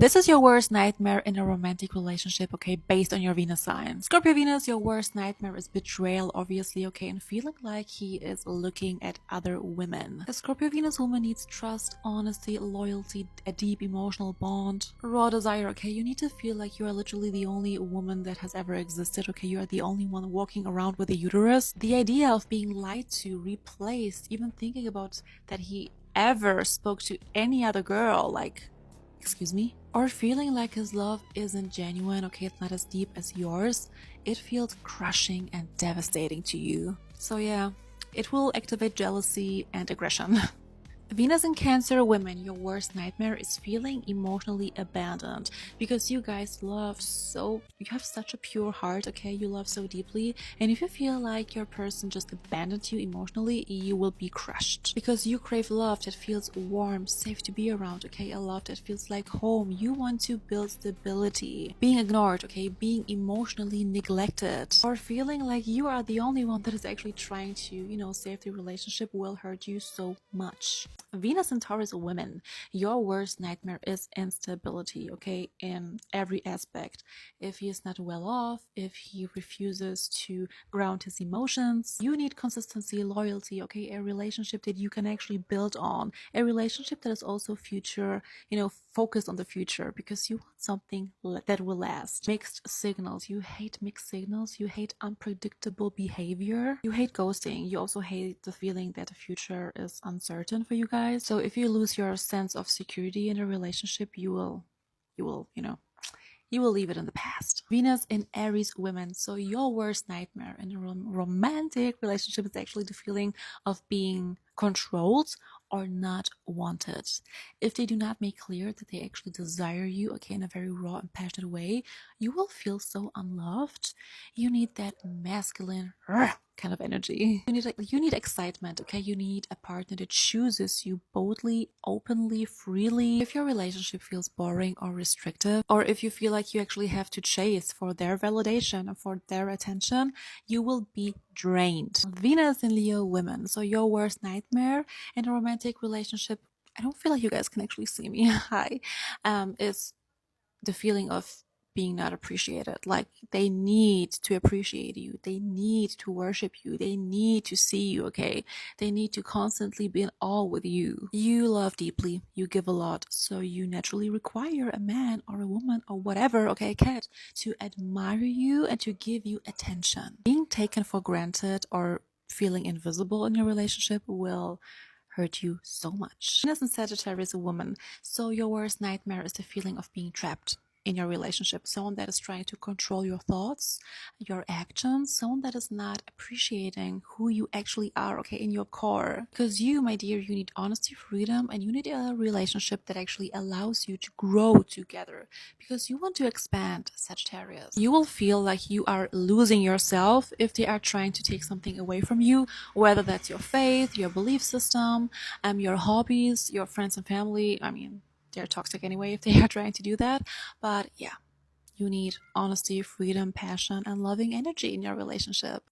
This is your worst nightmare in a romantic relationship, okay, based on your Venus sign. Scorpio Venus, your worst nightmare is betrayal, obviously, okay, and feeling like he is looking at other women. A Scorpio Venus woman needs trust, honesty, loyalty, a deep emotional bond, raw desire, okay? You need to feel like you are literally the only woman that has ever existed, okay? You are the only one walking around with a uterus. The idea of being lied to, replaced, even thinking about that he ever spoke to any other girl, like, excuse me? Or feeling like his love isn't genuine, okay, it's not as deep as yours, it feels crushing and devastating to you. So yeah, it will activate jealousy and aggression. Venus in Cancer women, your worst nightmare is feeling emotionally abandoned because you guys love you have such a pure heart, okay? You love so deeply, and if you feel like your person just abandoned you emotionally, you will be crushed because you crave love that feels warm, safe to be around, okay? A love that feels like home. You want to build stability. Being ignored, okay? Being emotionally neglected, or feeling like you are the only one that is actually trying to, save the relationship will hurt you so much. Venus in Taurus women, your worst nightmare is instability, okay, in every aspect. If he is not well off, if he refuses to ground his emotions, you need consistency, loyalty, okay, a relationship that you can actually build on, a relationship that is also future, focused on the future, because you want something that will last. Mixed signals, you hate mixed signals, you hate unpredictable behavior, you hate ghosting, you also hate the feeling that the future is uncertain for you guys. So if you lose your sense of security in a relationship, you will leave it in the past. Venus in Aries women. So your worst nightmare in a romantic relationship is actually the feeling of being controlled or not wanted. If they do not make clear that they actually desire you, okay, in a very raw and passionate way, you will feel so unloved. You need that masculine kind of energy. You need excitement, okay? You need a partner that chooses you boldly, openly, freely. If your relationship feels boring or restrictive, or if you feel like you actually have to chase for their validation or for their attention, you will be drained. Venus in Leo women. So your worst nightmare in a romantic relationship, I don't feel like you guys can actually see me. Hi. Is the feeling of being not appreciated. Like, they need to appreciate you, they need to worship you, they need to see you, okay? They need to constantly be in awe with you. You love deeply, you give a lot, so you naturally require a man or a woman or whatever, okay, a cat, to admire you and to give you attention. Being taken for granted or feeling invisible in your relationship will hurt you so much. Venus in Sagittarius, a woman. So your worst nightmare is the feeling of being trapped in your relationship. Someone that is trying to control your thoughts, your actions, someone that is not appreciating who you actually are, okay, in your core. Because you, my dear, you need honesty, freedom, and you need a relationship that actually allows you to grow together. Because you want to expand, Sagittarius. You will feel like you are losing yourself if they are trying to take something away from you, whether that's your faith, your belief system, your hobbies, your friends and family. I mean, they're toxic anyway if they are trying to do that. But yeah, you need honesty, freedom, passion, and loving energy in your relationship.